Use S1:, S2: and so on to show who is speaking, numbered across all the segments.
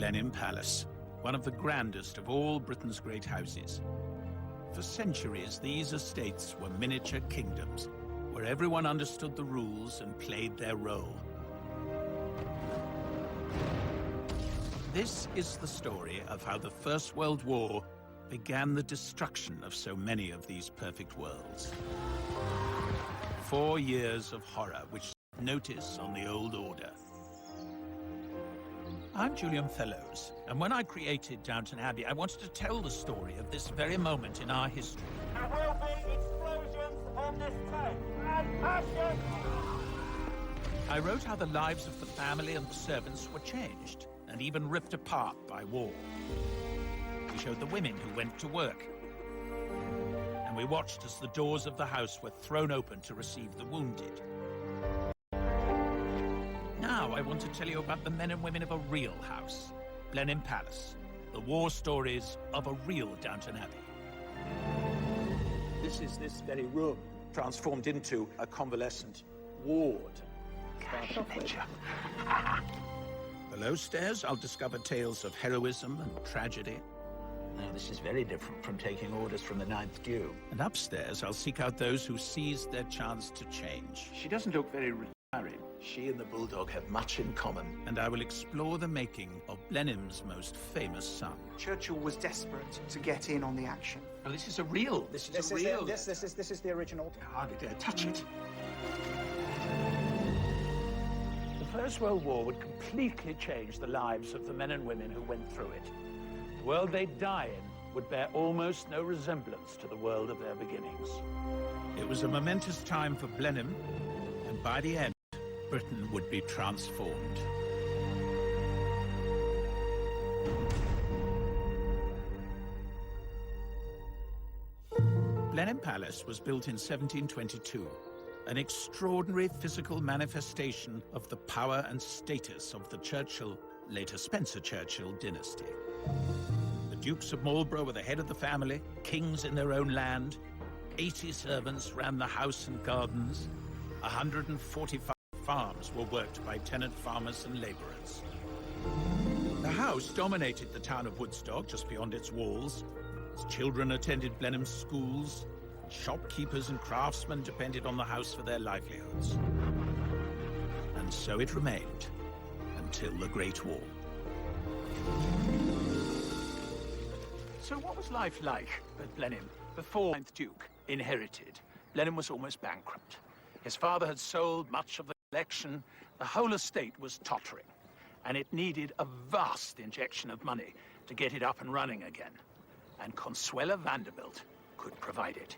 S1: Blenheim Palace, one of the grandest of all Britain's great houses. For centuries, these estates were miniature kingdoms, where everyone understood the rules and played their role. This is the story of how the First World War began the destruction of so many of these perfect worlds. 4 years of horror which notice on the old order. I'm Julian Phillips, and when I created Downton Abbey, I wanted to tell the story of this very moment in our history.
S2: There will be explosions on this tape, and passion!
S1: I wrote how the lives of the family and the servants were changed, and even ripped apart by war. We showed the women who went to work, and we watched as the doors of the house were thrown open to receive the wounded. Now I want to tell you about the men and women of a real house, Blenheim Palace, the war stories of a real Downton Abbey. This is this very room, transformed into a convalescent ward. Below stairs, I'll discover tales of heroism and tragedy. Now, this is very different from taking orders from the Ninth Duke. And upstairs, I'll seek out those who seized their chance to change. She doesn't look very retiring. She and the Bulldog have much in common. And I will explore the making of Blenheim's most famous son.
S3: Churchill was desperate to get in on the action.
S1: Well, this is a real. This is
S3: the original.
S1: I hardly dare touch it. The First World War would completely change the lives of the men and women who went through it. The world they'd die in would bear almost no resemblance to the world of their beginnings. It was a momentous time for Blenheim, and by the end, Britain would be transformed. Blenheim Palace was built in 1722, an extraordinary physical manifestation of the power and status of the Churchill, later Spencer Churchill, dynasty. The Dukes of Marlborough were the head of the family, kings in their own land. 80 servants ran the house and gardens. 145 farms were worked by tenant farmers and labourers. The house dominated the town of Woodstock, just beyond its walls. Its children attended Blenheim schools. Shopkeepers and craftsmen depended on the house for their livelihoods. And so it remained until the Great War. So what was life like at Blenheim before the 9th Duke inherited? Blenheim was almost bankrupt. His father had sold much of the collection. The whole estate was tottering, and it needed a vast injection of money to get it up and running again. And Consuela Vanderbilt could provide it.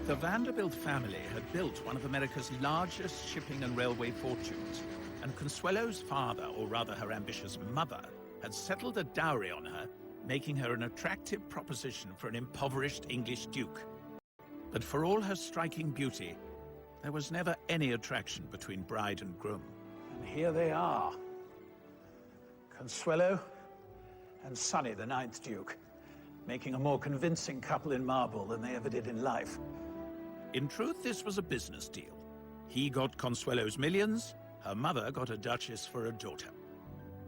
S1: The Vanderbilt family had built one of America's largest shipping and railway fortunes, and Consuelo's father, or rather her ambitious mother, had settled a dowry on her, making her an attractive proposition for an impoverished English duke. But for all her striking beauty, there was never any attraction between bride and groom. And here they are, Consuelo and Sonny, the 9th Duke, making a more convincing couple in marble than they ever did in life. In truth, this was a business deal. He got Consuelo's millions, her mother got a duchess for a daughter.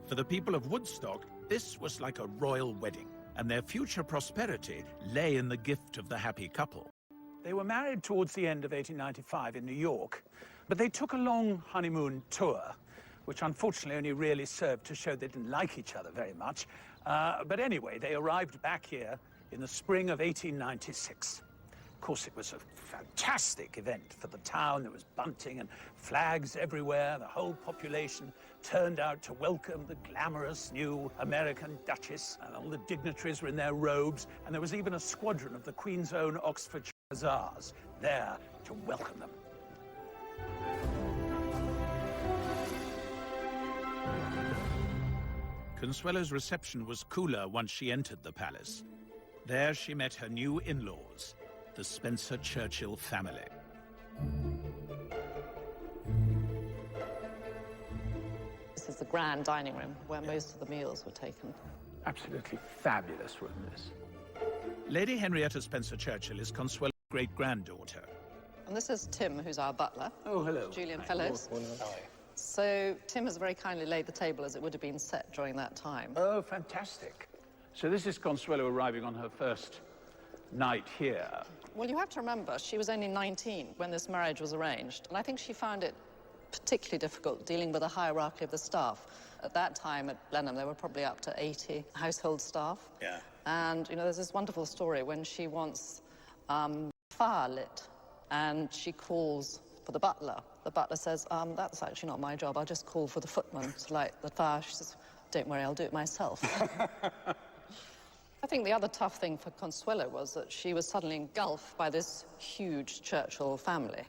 S1: For the people of Woodstock, this was like a royal wedding, and their future prosperity lay in the gift of the happy couple. They were married towards the end of 1895 in New York, but they took a long honeymoon tour, which unfortunately only really served to show they didn't like each other very much. But anyway, they arrived back here in the spring of 1896. Of course, it was a fantastic event for the town. There was bunting and flags everywhere. The whole population turned out to welcome the glamorous new American Duchess, and all the dignitaries were in their robes, and there was even a squadron of the Queen's own Oxfordshire Hussars there to welcome them. Consuelo's reception was cooler once she entered the palace. There she met her new in-laws, the Spencer Churchill family.
S4: This is the grand dining room where most of the meals were taken.
S1: Absolutely fabulous room, this. Lady Henrietta Spencer Churchill is Consuelo's great-granddaughter.
S4: And this is Tim, who's our butler.
S1: Oh, hello.
S4: Julian Phillips. So Tim has very kindly laid the table as it would have been set during that time.
S1: Oh, fantastic. So this is Consuelo arriving on her first night here.
S4: Well, you have to remember, she was only 19 when this marriage was arranged, and I think she found it particularly difficult dealing with the hierarchy of the staff. At that time at Blenheim, there were probably up to 80 household staff.
S1: Yeah.
S4: And, you know, there's this wonderful story when she wants fire lit, and she calls for the butler. The butler says, that's actually not my job. I'll just call for the footman to light the fire. She says, don't worry, I'll do it myself. I think the other tough thing for Consuelo was that she was suddenly engulfed by this huge Churchill family.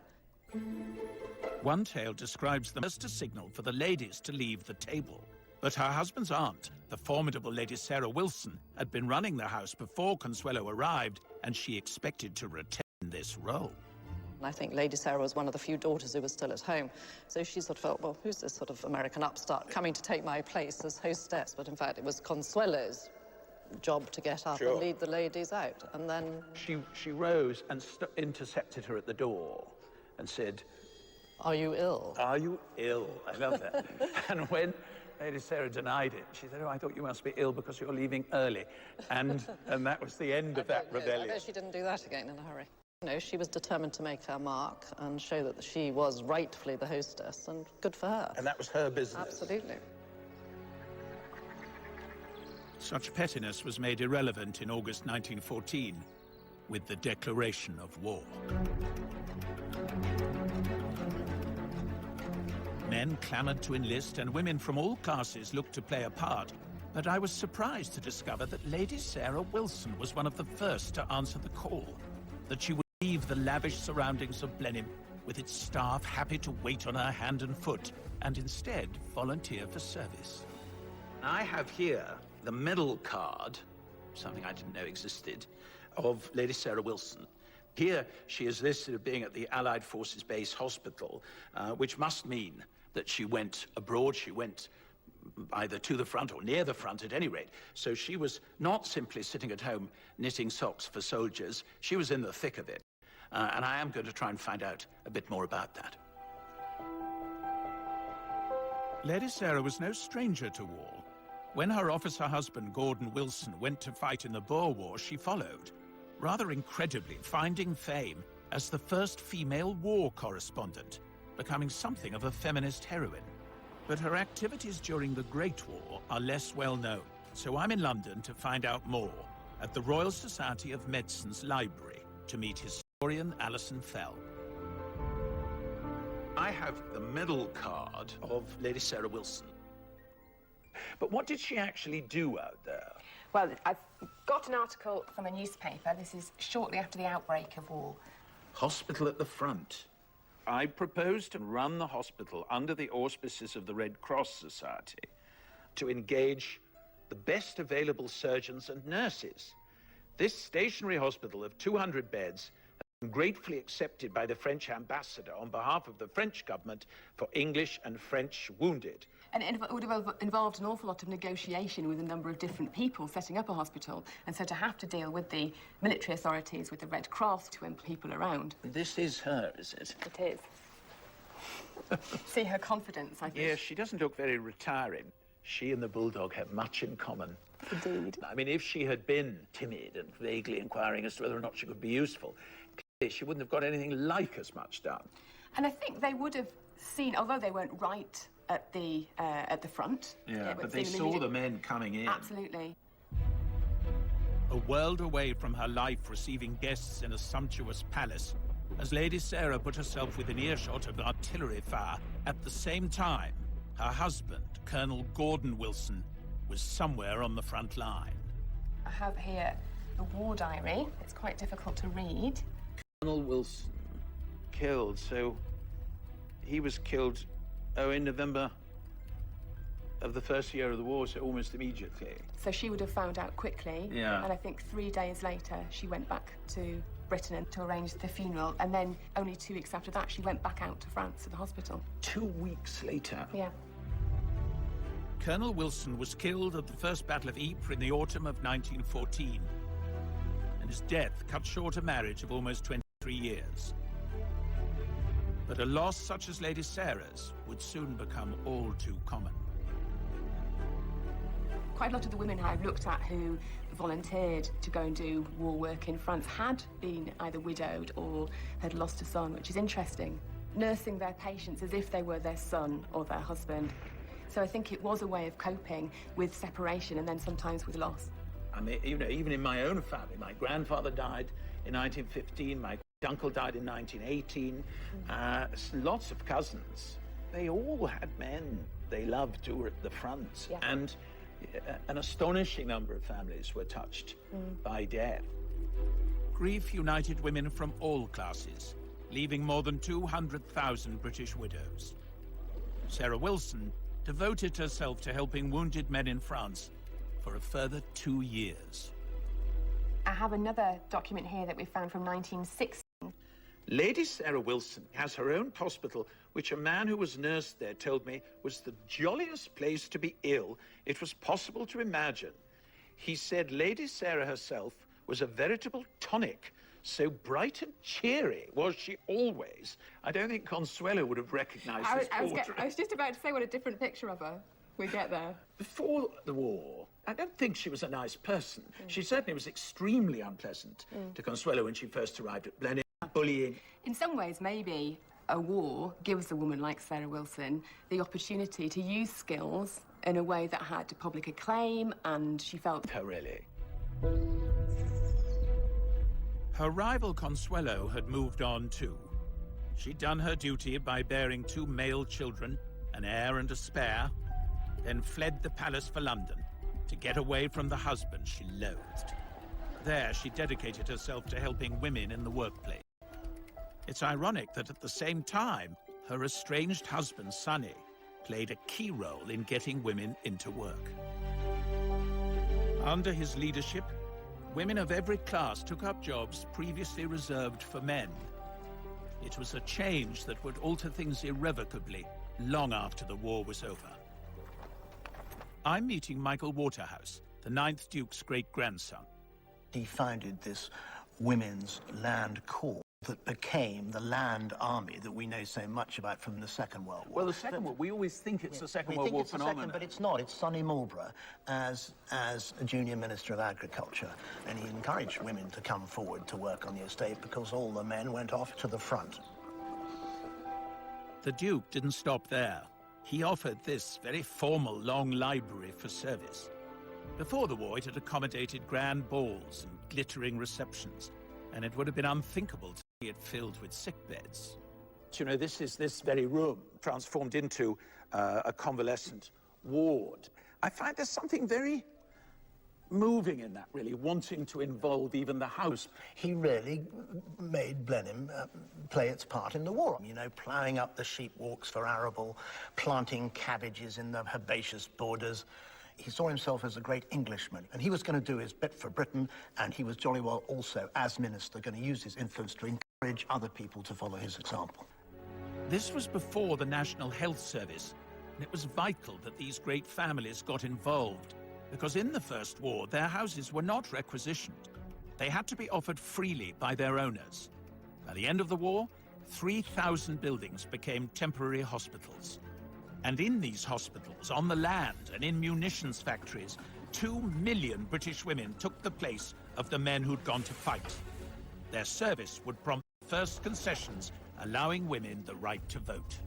S1: One tale describes them as a signal for the ladies to leave the table. But her husband's aunt, the formidable Lady Sarah Wilson, had been running the house before Consuelo arrived, and she expected to retain this role.
S4: And I think Lady Sarah was one of the few daughters who was still at home. So she sort of felt, well, who's this sort of American upstart coming to take my place as hostess? But in fact, it was Consuelo's job to get up and lead the ladies out. And then
S1: She rose and intercepted her at the door and said,
S4: are you ill?
S1: are you ill? I love that. And when Lady Sarah denied it, she said, oh, I thought you must be ill because you're leaving early. And that was the end of that rebellion.
S4: I bet she didn't do that again in a hurry. You know, she was determined to make her mark and show that she was rightfully the hostess, and good for her.
S1: And that was her business.
S4: Absolutely.
S1: Such pettiness was made irrelevant in August 1914 with the declaration of war. Men clamored to enlist, and women from all classes looked to play a part. But I was surprised to discover that Lady Sarah Wilson was one of the first to answer the call, that she would leave the lavish surroundings of Blenheim with its staff happy to wait on her hand and foot, and instead volunteer for service. I have here the medal card, something I didn't know existed, of Lady Sarah Wilson. Here she is listed as being at the Allied Forces Base Hospital, which must mean that she went abroad. She went either to the front or near the front at any rate. So she was not simply sitting at home knitting socks for soldiers. She was in the thick of it. And I am going to try and find out a bit more about that. Lady Sarah was no stranger to war. When her officer husband, Gordon Wilson, went to fight in the Boer War, she followed, rather incredibly finding fame as the first female war correspondent, becoming something of a feminist heroine. But her activities during the Great War are less well known, so I'm in London to find out more at the Royal Society of Medicine's library to meet historian Alison Fell. I have the medal card of Lady Sarah Wilson. But what did she actually do out there?
S5: Well, I've got an article from a newspaper. This is shortly after the outbreak of war.
S1: Hospital at the front. I proposed to run the hospital under the auspices of the Red Cross Society to engage the best available surgeons and nurses. This stationary hospital of 200 beds has been gratefully accepted by the French ambassador on behalf of the French government for English and French wounded.
S5: And it would have involved an awful lot of negotiation with a number of different people setting up a hospital, and so to have to deal with the military authorities, with the Red Cross, to employ people around.
S1: This is her, is it?
S5: It is. See her confidence, I think.
S1: Yes, she doesn't look very retiring. She and the bulldog have much in common.
S5: Indeed.
S1: I mean, if she had been timid and vaguely inquiring as to whether or not she could be useful, clearly she wouldn't have got anything like as much done.
S5: And I think they would have seen, although they weren't right at the front.
S1: Yeah, but they saw the men coming in.
S5: Absolutely.
S1: A world away from her life receiving guests in a sumptuous palace, as Lady Sarah put herself within earshot of artillery fire, at the same time, her husband, Colonel Gordon Wilson, was somewhere on the front line.
S5: I have here the war diary. It's quite difficult to read.
S1: Colonel Wilson, killed, so he was killed, in November of the first year of the war, so almost immediately.
S5: So she would have found out quickly.
S1: Yeah.
S5: And I think 3 days later, she went back to Britain and to arrange the funeral. And then only 2 weeks after that, she went back out to France to the hospital.
S1: 2 weeks later?
S5: Yeah.
S1: Colonel Wilson was killed at the First Battle of Ypres in the autumn of 1914. And his death cut short a marriage of almost 23 years. But a loss such as Lady Sarah's would soon become all too common.
S5: Quite a lot of the women I've looked at who volunteered to go and do war work in France had been either widowed or had lost a son, which is interesting. Nursing their patients as if they were their son or their husband. So I think it was a way of coping with separation and then sometimes with loss.
S1: I mean, you know, even in my own family, my grandfather died in 1915, my uncle died in 1918, lots of cousins. They all had men they loved who were at the front.
S5: Yeah.
S1: And an astonishing number of families were touched by death. Grief united women from all classes, leaving more than 200,000 British widows. Sarah Wilson devoted herself to helping wounded men in France for a further 2 years.
S5: I have another document here that we found from 1960.
S1: Lady Sarah Wilson has her own hospital, which a man who was nursed there told me was the jolliest place to be ill it was possible to imagine. He said Lady Sarah herself was a veritable tonic. So bright and cheery was she always. I don't think Consuelo would have recognized this portrait.
S5: I was just about to say what a different picture of her. We get there.
S1: Before the war, I don't think she was a nice person. She certainly was extremely unpleasant to Consuelo when she first arrived at Blenheim, bullying.
S5: In some ways, maybe a war gives a woman like Sarah Wilson the opportunity to use skills in a way that had public acclaim, and she felt...
S1: Her, really. Her rival Consuelo had moved on too. She'd done her duty by bearing 2 male children, an heir and a spare, then fled the palace for London to get away from the husband she loathed. There, she dedicated herself to helping women in the workplace. It's ironic that at the same time, her estranged husband, Sonny, played a key role in getting women into work. Under his leadership, women of every class took up jobs previously reserved for men. It was a change that would alter things irrevocably long after the war was over. I'm meeting Michael Waterhouse, the 9th Duke's great-grandson.
S6: He founded this women's land corps that became the land army that we know so much about from the Second World War.
S1: Well, the Second War, we always think it's a Second World War phenomenon.
S6: But it's not. It's Sonny Marlborough as a junior Minister of Agriculture, and he encouraged women to come forward to work on the estate because all the men went off to the front.
S1: The Duke didn't stop there. He offered this very formal long library for service. Before the war, it had accommodated grand balls and glittering receptions, and it would have been unthinkable to see it filled with sick beds. You know, this very room transformed into a convalescent ward. I find there's something very moving in that, really, wanting to involve even the house.
S6: He really made Blenheim play its part in the war. You know, ploughing up the sheep walks for arable, planting cabbages in the herbaceous borders. He saw himself as a great Englishman, and he was going to do his bit for Britain, and he was jolly well also, as minister, going to use his influence to encourage other people to follow his example.
S1: This was before the National Health Service, and it was vital that these great families got involved, because in the First War, their houses were not requisitioned. They had to be offered freely by their owners. By the end of the war, 3,000 buildings became temporary hospitals. And in these hospitals, on the land and in munitions factories, 2 million British women took the place of the men who'd gone to fight. Their service would prompt first concessions, allowing women the right to vote.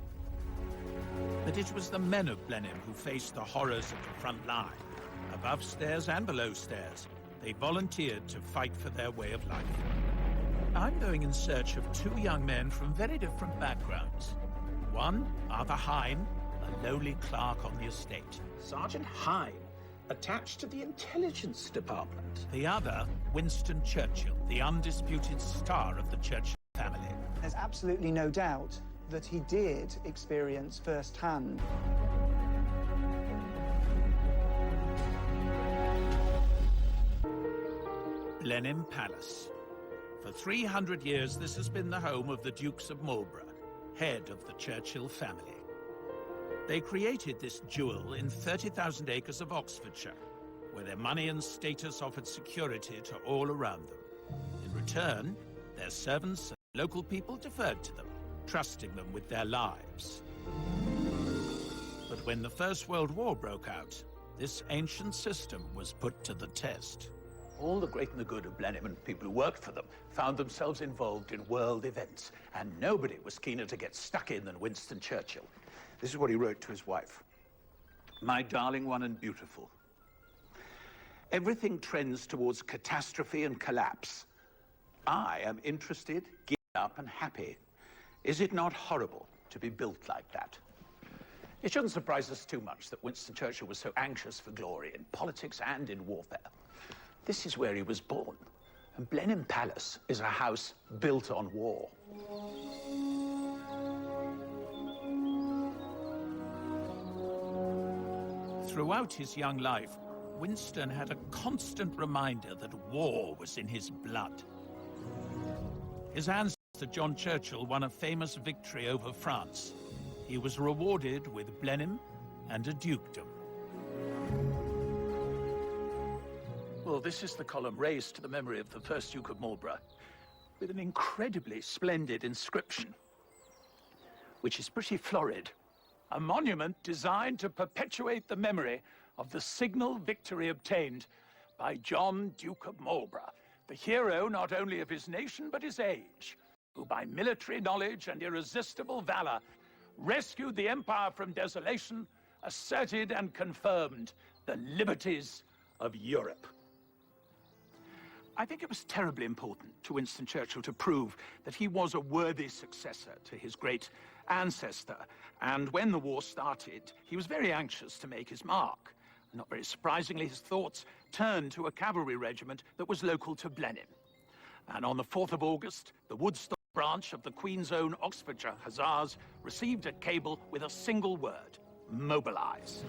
S1: But it was the men of Blenheim who faced the horrors of the front line. Above stairs and below stairs, they volunteered to fight for their way of life. I'm going in search of 2 young men from very different backgrounds. One, Arthur Hine, a lowly clerk on the estate. Sergeant Hine, attached to the intelligence department. The other, Winston Churchill, the undisputed star of the Churchill family.
S3: There's absolutely no doubt that he did experience firsthand
S1: Blenheim Palace. For 300 years, this has been the home of the Dukes of Marlborough, head of the Churchill family. They created this jewel in 30,000 acres of Oxfordshire, where their money and status offered security to all around them. In return, their servants and local people deferred to them, entrusting them with their lives. But when the First World War broke out, this ancient system was put to the test.
S7: All the great and the good of Blenheim and people who worked for them found themselves involved in world events, and nobody was keener to get stuck in than Winston Churchill. This is what he wrote to his wife. My darling one and beautiful, everything trends towards catastrophe and collapse. I am interested, geared up and happy. Is it not horrible to be built like that? It shouldn't surprise us too much that Winston Churchill was so anxious for glory in politics and in warfare. This is where he was born, and Blenheim Palace is a house built on war.
S1: Throughout his young life, Winston had a constant reminder that war was in his blood. His ancestor John Churchill won a famous victory over France. He was rewarded with Blenheim and a dukedom.
S7: Well, this is the column raised to the memory of the first Duke of Marlborough, with an incredibly splendid inscription, which is pretty florid. A monument designed to perpetuate the memory of the signal victory obtained by John, Duke of Marlborough, the hero not only of his nation but his age, who by military knowledge and irresistible valor rescued the empire from desolation, asserted and confirmed the liberties of Europe. I think it was terribly important to Winston Churchill to prove that he was a worthy successor to his great ancestor. And when the war started, he was very anxious to make his mark. Not very surprisingly, his thoughts turned to a cavalry regiment that was local to Blenheim. And on the 4th of August, the Woodstock branch of the Queen's Own Oxfordshire Hussars received a cable with a single word: mobilize.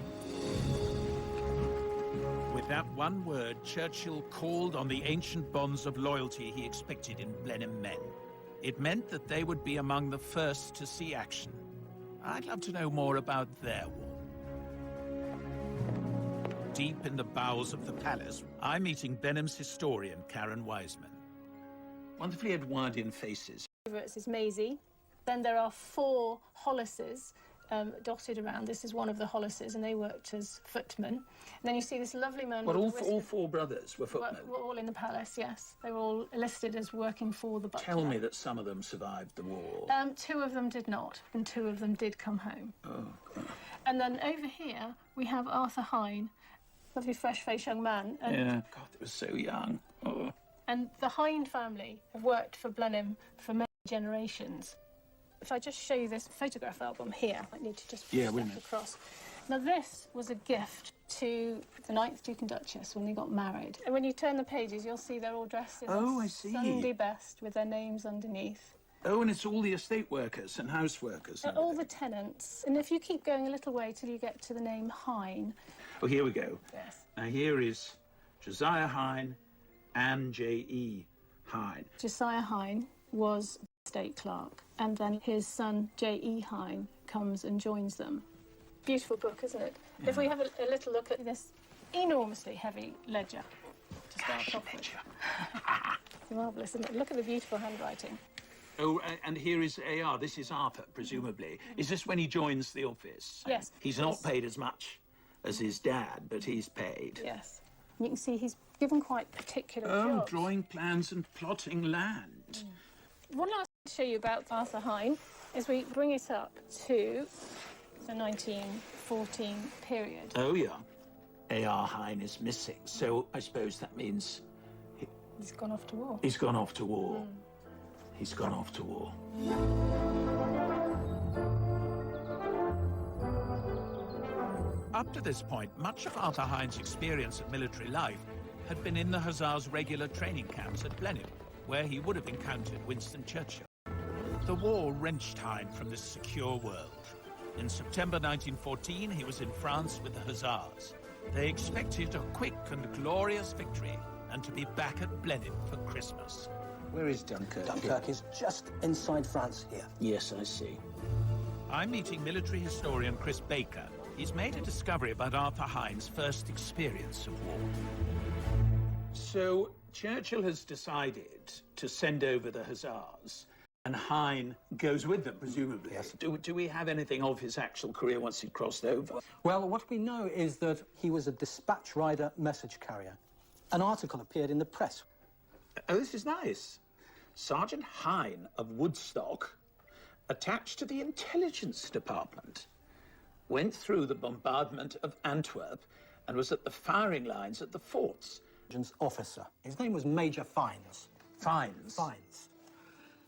S1: With that one word, Churchill called on the ancient bonds of loyalty he expected in Blenheim men. It meant that they would be among the first to see action. I'd love to know more about their war. Deep in the bowels of the palace, I'm meeting Blenheim's historian, Karen Wiseman. Wonderfully Edwardian faces.
S8: This is Maisie. Then there are 4 Hollises dotted around. This is one of the Hollises, and they worked as footmen. And then you see this lovely man...
S7: But all 4 brothers were footmen?
S8: Were all in the palace, yes. They were all listed as working for the butler.
S7: Tell me that some of them survived the war.
S8: 2 of them did not, and 2 of them did come home.
S7: Oh, God.
S8: And then over here, we have Arthur Hine, lovely fresh-faced young man. And
S7: yeah, God, they were so young. Oh.
S8: And the Hine family have worked for Blenheim for many generations. If I just show you this photograph album here, I need to just push that across. Now, this was a gift to the 9th Duke and Duchess when they got married. And when you turn the pages, you'll see they're all dressed in Sunday best with their names underneath.
S7: Oh, and it's all the estate workers and house workers. And
S8: all the tenants. And if you keep going a little way till you get to the name Hine.
S7: Oh, here we go.
S8: Yes.
S7: Now, here is Josiah Hine and J.E. Hine.
S8: Josiah Hine was estate clerk, and then his son J.E. Hine comes and joins them. Beautiful book, isn't it? Yeah. If we have a little look at this enormously heavy ledger to start off with. It's marvellous, isn't it? Look at the beautiful handwriting.
S7: Oh, and here is A.R. This is Arthur, presumably. Is this when he joins the office?
S8: Yes.
S7: He's not paid as much as his dad, but he's paid.
S8: Yes. You can see he's given quite particular jobs.
S7: Drawing plans and plotting land.
S8: One last thing to show you about Arthur Hine is we bring it up to the 1914 period.
S7: Oh, yeah. A.R. Hine is missing, so I suppose that means...
S8: He's gone off to war.
S7: He's gone off to war. He's gone off to war.
S1: Up to this point, much of Arthur Hine's experience of military life had been in the Hussars' regular training camps at Blenheim, where he would have encountered Winston Churchill. The war wrenched Hine from this secure world. In September 1914, he was in France with the Hussars. They expected a quick and glorious victory and to be back at Blenheim for Christmas.
S9: Where is Dunkirk? Dunkirk is just inside France here.
S7: Yes, I see.
S1: I'm meeting military historian Chris Baker. He's made a discovery about Arthur Hine's first experience of war.
S7: So Churchill has decided to send over the Hussars And Hine goes with them, presumably.
S9: Yes.
S7: Do we have anything of his actual career once he'd crossed over?
S9: Well, what we know is that he was a dispatch rider message carrier. An article appeared in the press.
S7: Oh, this is nice. Sergeant Hine of Woodstock, attached to the intelligence department, went through the bombardment of Antwerp and was at the firing lines at the forts.
S9: Officer. His name was Major Fines.
S7: Fines?
S9: Fines.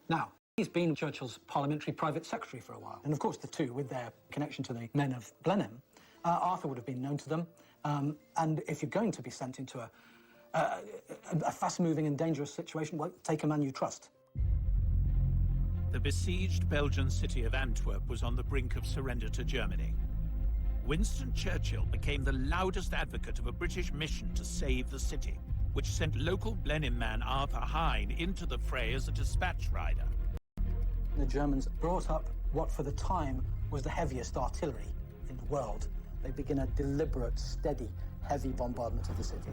S9: Now, he's been Churchill's parliamentary private secretary for a while. And of course, the two, with their connection to the men of Blenheim, Arthur would have been known to them. And if you're going to be sent into a fast-moving and dangerous situation, well, take a man you trust.
S1: The besieged Belgian city of Antwerp was on the brink of surrender to Germany. Winston Churchill became the loudest advocate of a British mission to save the city, which sent local Blenheim man Arthur Hine into the fray as a dispatch rider.
S9: The Germans brought up what for the time was the heaviest artillery in the world. They begin a deliberate, steady, heavy bombardment of the city.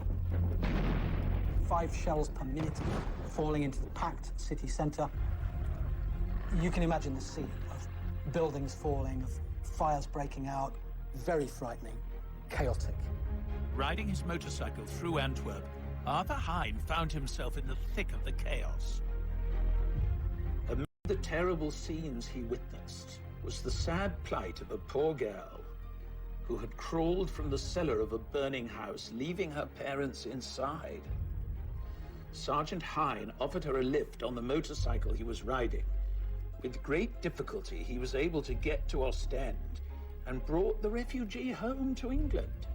S9: 5 shells per minute falling into the packed city centre. You can imagine the scene of buildings falling, of fires breaking out. Very frightening, chaotic.
S1: Riding his motorcycle through Antwerp, Arthur Hine found himself in the thick of the chaos.
S7: Amid the terrible scenes he witnessed was the sad plight of a poor girl who had crawled from the cellar of a burning house, leaving her parents inside. Sergeant Hine offered her a lift on the motorcycle he was riding. With great difficulty, he was able to get to Ostend and brought the refugee home to England,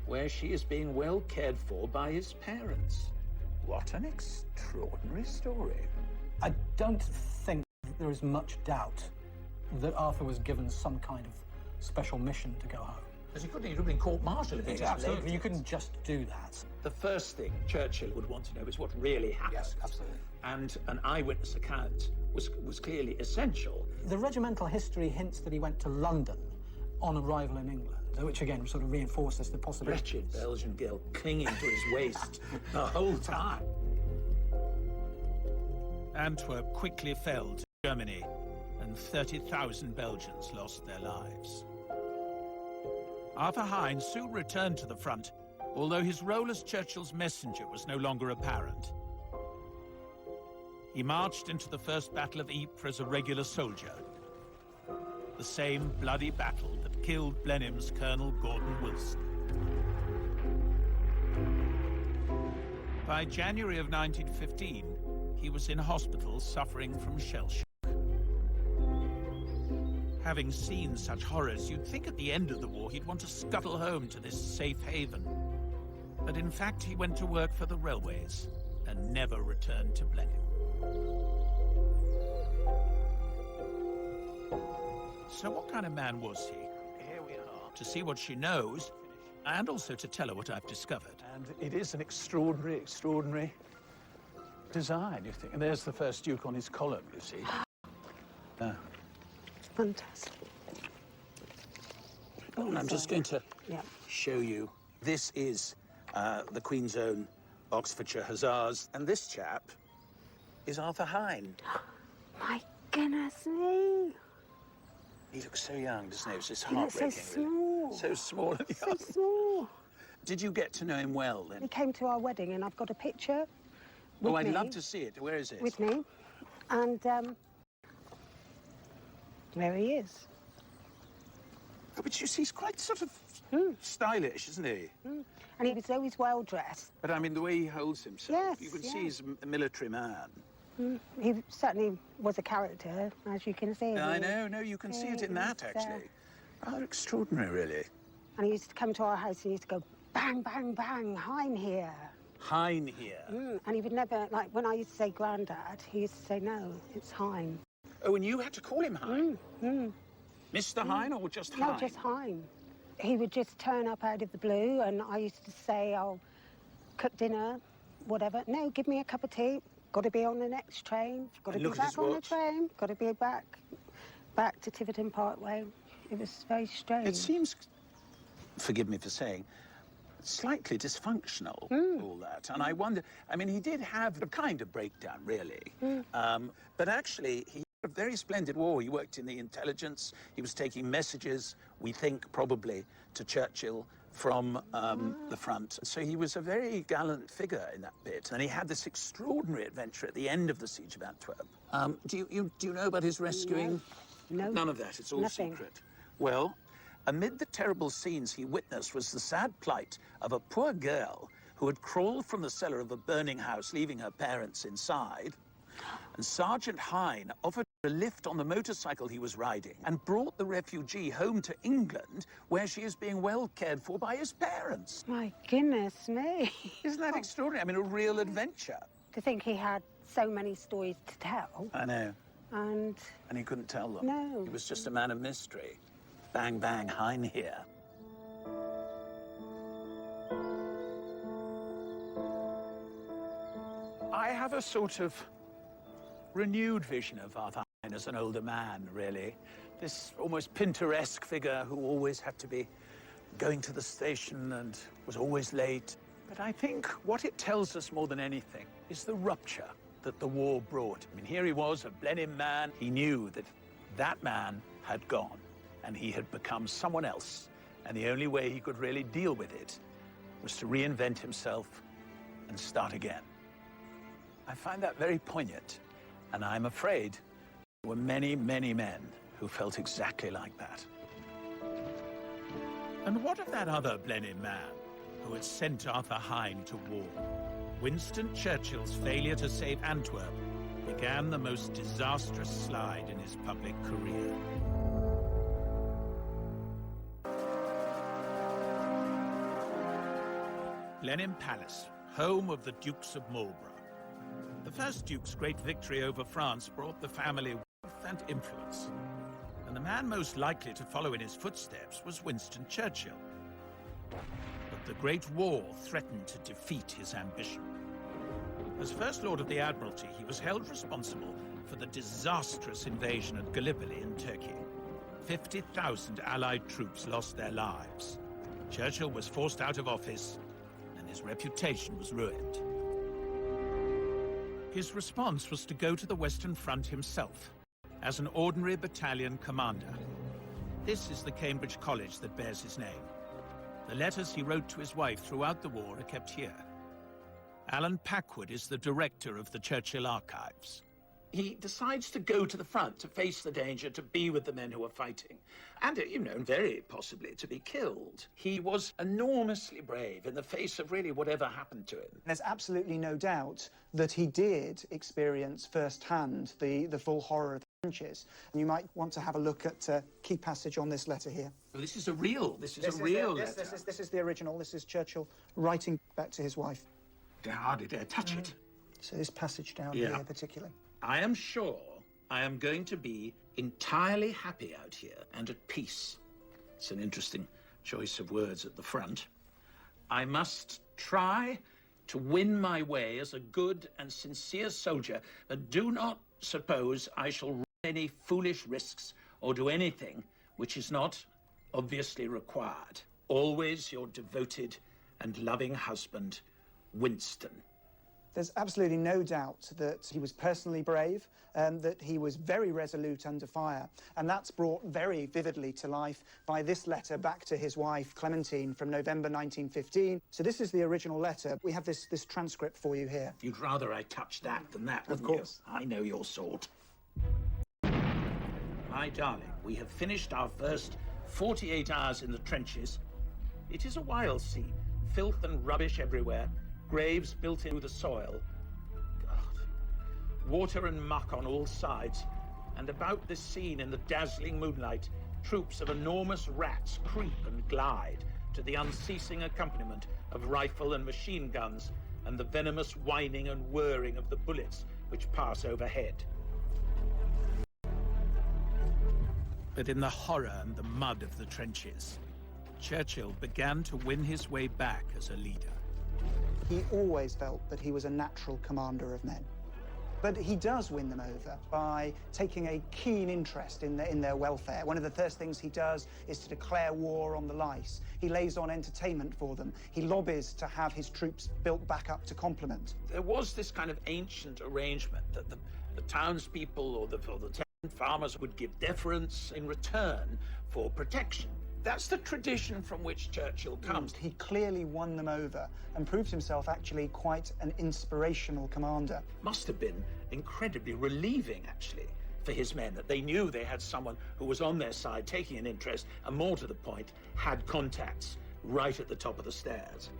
S7: where she is being well cared for by his parents. What an extraordinary story.
S9: I don't think there is much doubt that Arthur was given some kind of special mission to go home.
S7: Because he couldn't have been court-martialed.
S9: Absolutely, you couldn't just do that.
S7: The first thing Churchill would want to know is what really happened.
S9: Yes, absolutely.
S7: And an eyewitness account was clearly essential.
S9: The regimental history hints that he went to London on arrival in England, which again sort of reinforces the possibility.
S7: Wretched Belgian girl clinging to his waist the whole time.
S1: Antwerp quickly fell to Germany, and 30,000 Belgians lost their lives. Arthur Hine soon returned to the front, although his role as Churchill's messenger was no longer apparent. He marched into the First Battle of Ypres as a regular soldier, the same bloody battle that killed Blenheim's Colonel Gordon Wilson. By January of 1915, he was in hospital suffering from shell shock. Having seen such horrors, you'd think at the end of the war he'd want to scuttle home to this safe haven. But in fact, he went to work for the railways and never returned to Blenheim. So what kind of man was he?
S7: Here we are.
S1: To see what she knows, and also to tell her what I've discovered.
S7: And it is an extraordinary, extraordinary design, you think. And there's the first Duke on his column, you see.
S10: Fantastic.
S7: And I'm just going to show you. This is the Queen's Own Oxfordshire Hussars. And this chap is Arthur Hine.
S10: My goodness me.
S7: He looks so young, doesn't he? It's just
S10: He looks so
S7: heartbreaking. Really.
S10: small.
S7: So small and
S10: So
S7: young.
S10: small.
S7: Did you get to know him well, then?
S10: He came to our wedding, and I've got a picture with
S7: Oh, I'd
S10: me,
S7: love to see it. Where is it?
S10: with me. And there he is.
S7: Oh, but you see, he's quite sort of stylish, isn't he?
S10: And he was always well dressed.
S7: But I mean, the way he holds himself,
S10: Yes,
S7: you can see
S10: yes.
S7: he's a military man.
S10: He certainly was a character, as you can see.
S7: I know, no, you can see it in that, actually. Rather extraordinary, really.
S10: And he used to come to our house and he used to go, bang, bang, bang, Hine here.
S7: Hine here.
S10: And he would never, like, when I used to say Grandad, he used to say, no, it's Hine.
S7: Oh, and you had to call him Hine? Mr. Hine or just Hine?
S10: No, just Hine. He would just turn up out of the blue, and I used to say, I'll cook dinner, whatever. No, give me a cup of tea. Got to be on the next train. Got to be back on the train. Got to be back to Tiverton Parkway. It was very strange.
S7: It seems, forgive me for saying, slightly dysfunctional, all that. And I wonder, I mean, he did have a kind of breakdown, really. But actually, he A very splendid war. He worked in the intelligence. He was taking messages, we think, probably, to Churchill from the front. So he was a very gallant figure in that bit. And he had this extraordinary adventure at the end of the siege of Antwerp. Do you know about his rescuing?
S10: No.
S7: None of that. It's all
S10: Nothing.
S7: secret. Well, amid the terrible scenes he witnessed was the sad plight of a poor girl who had crawled from the cellar of a burning house, leaving her parents inside. And Sergeant Hine offered a lift on the motorcycle he was riding and brought the refugee home to England, where she is being well cared for by his parents.
S10: My goodness me.
S7: Isn't that extraordinary? I mean, a real adventure.
S10: To think he had so many stories to tell.
S7: I know.
S10: And
S7: he couldn't tell them.
S10: No.
S7: He was just a man of mystery. Bang, bang, Hine here. I have a sort of renewed vision of Arthur Hine as an older man, really. This almost Pinteresque figure who always had to be going to the station and was always late. But I think what it tells us more than anything is the rupture that the war brought. I mean, here he was, a Blenheim man. He knew that that man had gone and he had become someone else. And the only way he could really deal with it was to reinvent himself and start again. I find that very poignant. And I'm afraid there were many, many men who felt exactly like that. And what of that other Blenheim man who had sent Arthur Hine to war? Winston Churchill's failure to save Antwerp began the most disastrous slide in his public career. Blenheim Palace, home of the Dukes of Marlborough. The first Duke's great victory over France brought the family wealth and influence, and the man most likely to follow in his footsteps was Winston Churchill. But the Great War threatened to defeat his ambition. As First Lord of the Admiralty, he was held responsible for the disastrous invasion at Gallipoli in Turkey. 50,000 Allied troops lost their lives. Churchill was forced out of office, and his reputation was ruined. His response was to go to the Western Front himself, as an ordinary battalion commander. This is the Cambridge College that bears his name. The letters he wrote to his wife throughout the war are kept here. Alan Packwood is the director of the Churchill Archives. He decides to go to the front, to face the danger, to be with the men who are fighting. And, very possibly to be killed. He was enormously brave in the face of really whatever happened to him.
S3: There's absolutely no doubt that he did experience firsthand the full horror of the trenches. And you might want to have a look at a key passage on this letter here.
S7: Well, this is a real letter.
S3: This is the original. This is Churchill writing back to his wife.
S7: I hardly dare touch it.
S3: So this passage down here particularly.
S7: I am sure I am going to be entirely happy out here and at peace. It's an interesting choice of words at the front. I must try to win my way as a good and sincere soldier, but do not suppose I shall run any foolish risks or do anything which is not obviously required. Always your devoted and loving husband, Winston.
S3: There's absolutely no doubt that he was personally brave, that he was very resolute under fire, and that's brought very vividly to life by this letter back to his wife, Clementine, from November 1915. So this is the original letter. We have this transcript for you here.
S7: You'd rather I touched that than that, wouldn't
S3: you? Of course.
S7: I know your sort. My darling, we have finished our first 48 hours in the trenches. It is a wild scene. Filth and rubbish everywhere. Graves built into the soil. God. Water and muck on all sides. And about this scene in the dazzling moonlight, troops of enormous rats creep and glide to the unceasing accompaniment of rifle and machine guns and the venomous whining and whirring of the bullets which pass overhead. But in the horror and the mud of the trenches, Churchill began to win his way back as a leader.
S3: He always felt that he was a natural commander of men. But he does win them over by taking a keen interest in their welfare. One of the first things he does is to declare war on the lice. He lays on entertainment for them. He lobbies to have his troops built back up to complement.
S7: There was this kind of ancient arrangement that the townspeople or the Farmers would give deference in return for protection. That's the tradition from which Churchill comes.
S3: He clearly won them over and proved himself actually quite an inspirational commander.
S7: Must have been incredibly relieving, actually, for his men, that they knew they had someone who was on their side, taking an interest, and more to the point, had contacts right at the top of the stairs.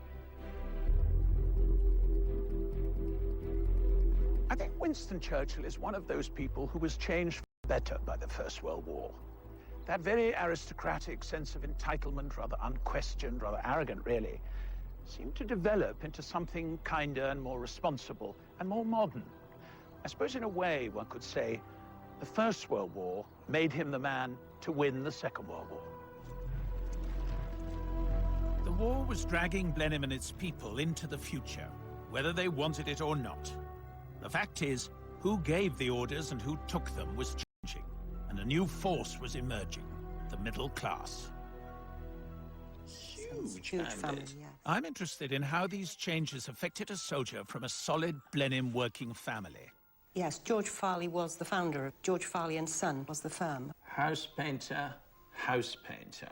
S7: I think Winston Churchill is one of those people who was changed for the better by the First World War. That very aristocratic sense of entitlement, rather unquestioned, rather arrogant, really, seemed to develop into something kinder and more responsible and more modern. I suppose in a way one could say the First World War made him the man to win the Second World War.
S1: The war was dragging Blenheim and its people into the future, whether they wanted it or not. The fact is, who gave the orders and who took them was changing, and a new force was emerging, the middle class.
S7: Huge
S11: family, yeah.
S1: I'm interested in how these changes affected a soldier from a solid Blenheim working family.
S11: Yes, George Farley was the founder. George Farley and Son was the firm.
S7: House painter, house painter.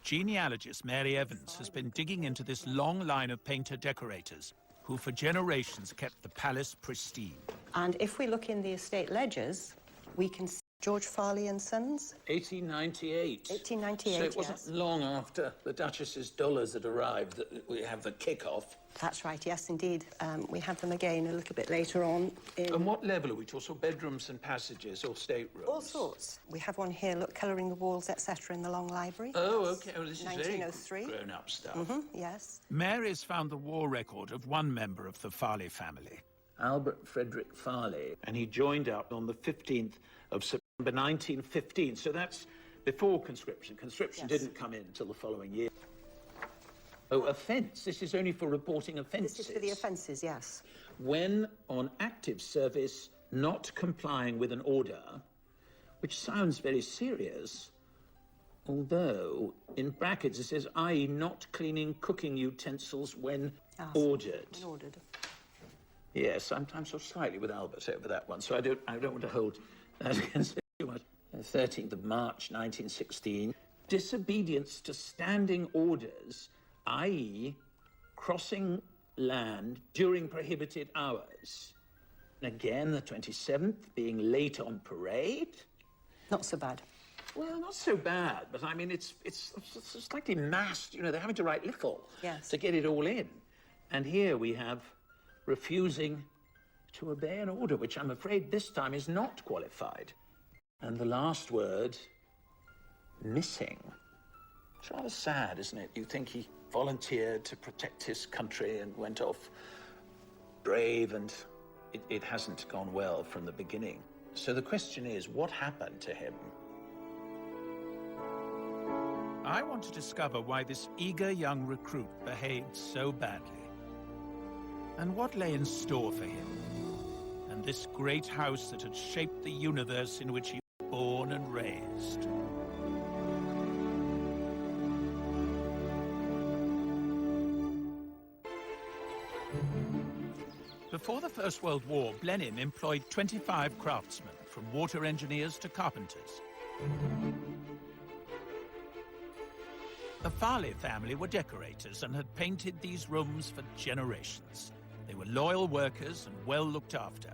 S1: Genealogist Mary Evans has been digging into this long line of painter-decorators who for generations kept the palace pristine.
S11: And if we look in the estate ledgers, we can see George Farley and Sons.
S7: 1898.
S11: 1898,
S7: So it wasn't
S11: yes.
S7: long after the Duchess's dollars had arrived that we have the kick-off.
S11: That's right, yes, indeed. We had them again a little bit later on.
S7: And what level are we talking? So bedrooms and passages or staterooms?
S11: All sorts. We have one here, look, colouring the walls, etc., in the long library.
S7: Oh, OK. Oh, this is
S11: 1903.
S7: very grown-up stuff.
S11: Yes.
S1: Mary's found the war record of one member of the Farley family.
S7: Albert Frederick Farley, and he joined up on the 15th of September 1915. So that's before conscription. Conscription
S11: Yes.
S7: didn't come in until the following year. Oh, offence. This is only for reporting offences.
S11: This is for the offences, yes.
S7: When on active service, not complying with an order, which sounds very serious, although in brackets it says, i.e. not cleaning cooking utensils when ordered.
S11: When ordered.
S7: Yes, I'm sort of slightly with Albert over that one, so I don't want to hold that against him too much. 13th of March, 1916. Disobedience to standing orders, i.e. crossing land during prohibited hours. And again, the 27th, being late on parade.
S11: Not so bad.
S7: Well, not so bad, but I mean, it's slightly massed. You know, they're having to write little to get it all in. And here we have refusing to obey an order, which I'm afraid this time is not qualified. And the last word, missing. It's rather sad, isn't it? You think he volunteered to protect his country and went off brave, and it hasn't gone well from the beginning. So the question is, what happened to him?
S1: I want to discover why this eager young recruit behaved so badly, and what lay in store for him, and this great house that had shaped the universe in which he was born and raised. Before the First World War, Blenheim employed 25 craftsmen, from water engineers to carpenters. The Farley family were decorators and had painted these rooms for generations. They were loyal workers and well looked after.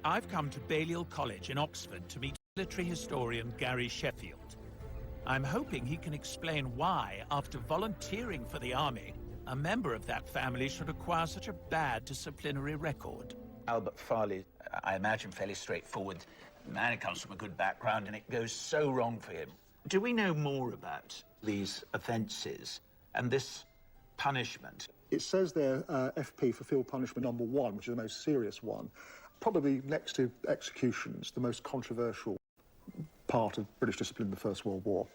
S1: I've come to Balliol College in Oxford to meet military historian Gary Sheffield. I'm hoping he can explain why, after volunteering for the army, a member of that family should acquire such a bad disciplinary record.
S7: Albert Farley, I imagine, fairly straightforward. The man comes from a good background, and it goes so wrong for him. Do we know more about these offences and this punishment?
S12: It says there, FP for field punishment number 1, which is the most serious one. Probably next to executions, the most controversial part of British discipline in the First World War,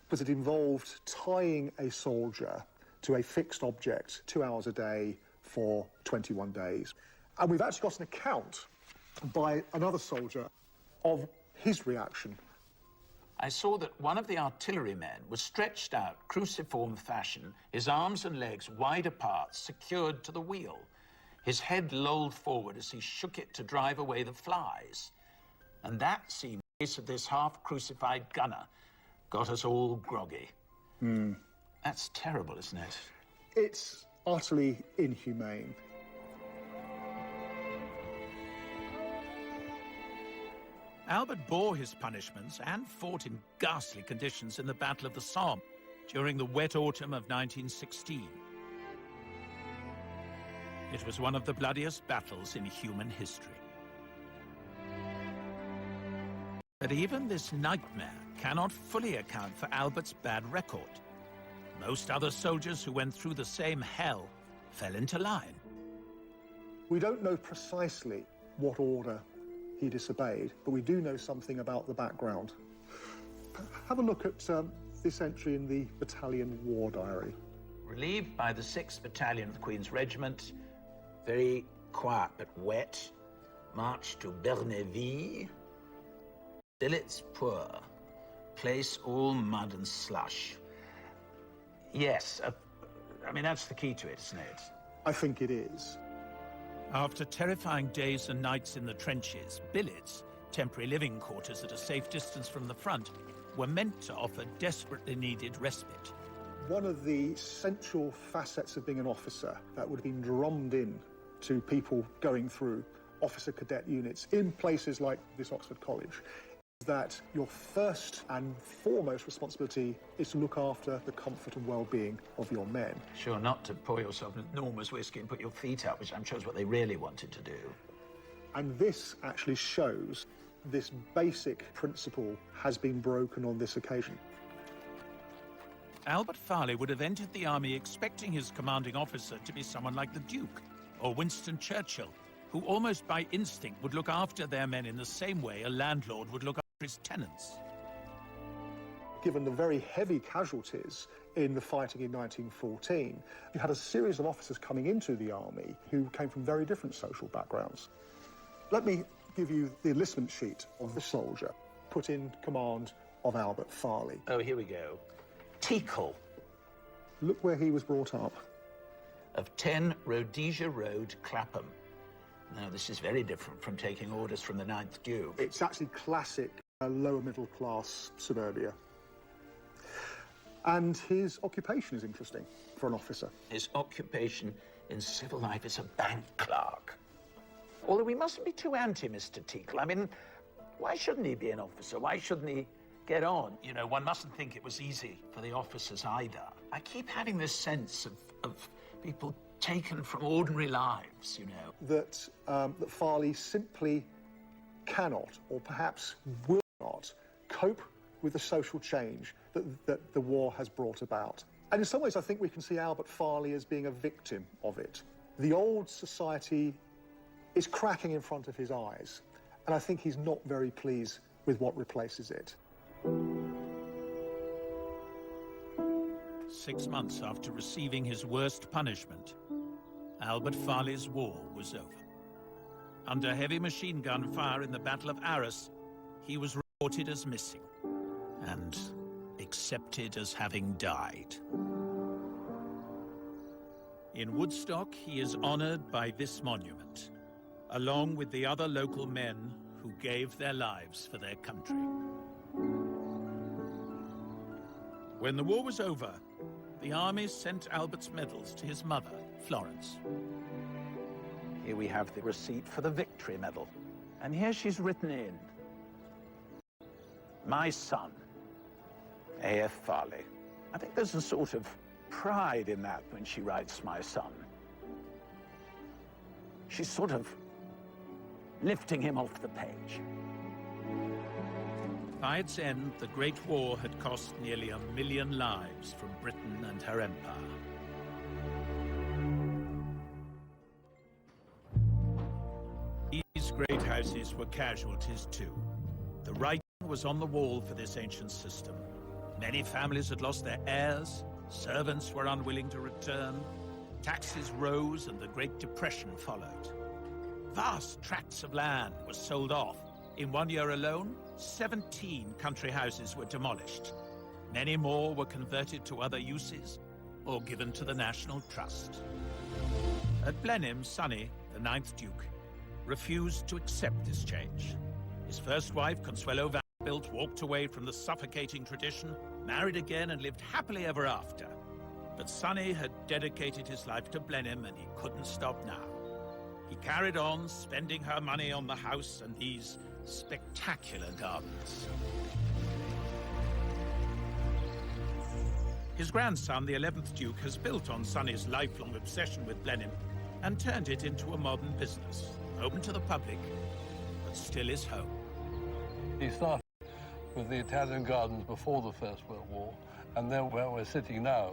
S12: because it involved tying a soldier to a fixed object 2 hours a day for 21 days. And we've actually got an account by another soldier of his reaction.
S7: I saw that one of the artillerymen was stretched out, cruciform fashion, his arms and legs wide apart, secured to the wheel. His head lolled forward as he shook it to drive away the flies. And that seemed Of this half-crucified gunner got us all groggy. That's terrible, isn't it?
S12: It's utterly inhumane.
S1: Albert bore his punishments and fought in ghastly conditions in the Battle of the Somme during the wet autumn of 1916. It was one of the bloodiest battles in human history. But even this nightmare cannot fully account for Albert's bad record. Most other soldiers who went through the same hell fell into line.
S12: We don't know precisely what order he disobeyed, but we do know something about the background. Have a look at this entry in the battalion war diary.
S7: Relieved by the 6th Battalion of the Queen's Regiment, very quiet but wet, marched to Berneville, billets poor, place all mud and slush. Yes, I mean, that's the key to it, isn't it?
S12: I think it is.
S1: After terrifying days and nights in the trenches, billets, temporary living quarters at a safe distance from the front, were meant to offer desperately needed respite.
S12: One of the central facets of being an officer that would have been drummed in to people going through officer cadet units in places like this Oxford College is that your first and foremost responsibility is to look after the comfort and well-being of your men.
S7: Sure, not to pour yourself an enormous whiskey and put your feet up, which I'm sure is what they really wanted to do.
S12: And this actually shows this basic principle has been broken on this occasion.
S1: Albert Farley would have entered the army expecting his commanding officer to be someone like the Duke or Winston Churchill, who almost by instinct would look after their men in the same way a landlord would look after his tenants.
S12: Given the very heavy casualties in the fighting in 1914, you had a series of officers coming into the army who came from very different social backgrounds. Let me give you the enlistment sheet of the soldier put in command of Albert Farley.
S7: Oh, here we go. Teakle.
S12: Look where he was brought up.
S7: Of 10 Rhodesia Road, Clapham. Now, this is very different from taking orders from the 9th Duke.
S12: It's actually classic lower middle class suburbia. And his occupation is interesting for an officer.
S7: His occupation in civil life is a bank clerk. Although we mustn't be too anti Mr. Teakle. I mean, why shouldn't he be an officer? Why shouldn't he get on? You know, one mustn't think it was easy for the officers either. I keep having this sense of people taken from ordinary lives, you know.
S12: That Farley simply cannot, or perhaps will not, cope with the social change that the war has brought about. And in some ways, I think we can see Albert Farley as being a victim of it. The old society is cracking in front of his eyes, and I think he's not very pleased with what replaces it.
S1: 6 months after receiving his worst punishment, Albert Farley's war was over. Under heavy machine gun fire in the Battle of Arras, he was reported as missing and accepted as having died. In Woodstock, he is honored by this monument, along with the other local men who gave their lives for their country. When the war was over, the army sent Albert's medals to his mother, Florence.
S7: Here we have the receipt for the Victory Medal. And here she's written in, "My son, A.F. Farley." I think there's a sort of pride in that when she writes "my son." She's sort of lifting him off the page.
S1: By its end, the Great War had cost nearly 1 million lives from Britain and her empire. These great houses were casualties too. The writing was on the wall for this ancient system. Many families had lost their heirs, servants were unwilling to return, taxes rose and the Great Depression followed. Vast tracts of land were sold off. In 1 year alone, 17 country houses were demolished. Many more were converted to other uses or given to the National Trust. At Blenheim, Sonny, the 9th Duke, refused to accept this change. His first wife, Consuelo built walked away from the suffocating tradition, married again and lived happily ever after. But Sonny had dedicated his life to Blenheim and he couldn't stop now. He carried on spending her money on the house and these spectacular gardens. His grandson, the 11th Duke, has built on Sonny's lifelong obsession with Blenheim and turned it into a modern business, open to the public, but still his home.
S13: He started with the Italian gardens before the First World War, and then where we're sitting now,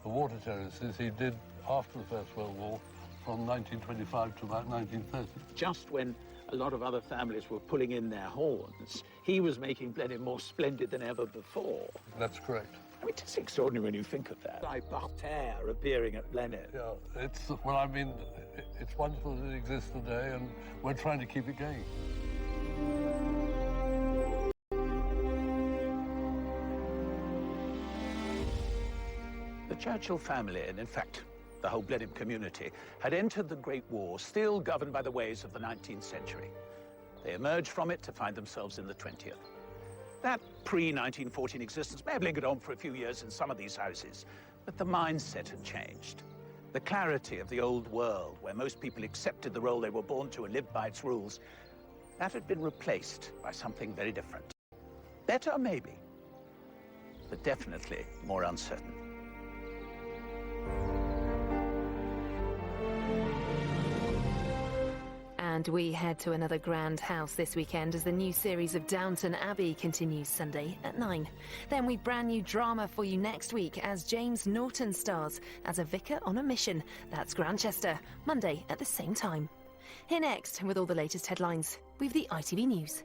S13: the water terraces, he did after the First World War, from 1925 to about 1930.
S7: Just when a lot of other families were pulling in their horns, he was making Blenheim more splendid than ever before.
S13: That's correct.
S7: I mean, it's extraordinary when you think of that. Like Barter appearing at Blenheim.
S13: Yeah, well, I mean, it's wonderful that it exists today, and we're trying to keep it going.
S7: The Churchill family, and in fact, the whole Blenheim community, had entered the Great War still governed by the ways of the 19th century. They emerged from it to find themselves in the 20th. That pre-1914 existence may have lingered on for a few years in some of these houses, but the mindset had changed. The clarity of the old world, where most people accepted the role they were born to and lived by its rules, that had been replaced by something very different. Better, maybe, but definitely more uncertain.
S14: And we head to another grand house this weekend as the new series of Downton Abbey continues Sunday at 9. Then we've brand new drama for you next week as James Norton stars as a vicar on a mission. That's Grantchester, Monday at the same time. Here next, with all the latest headlines, we've the ITV News.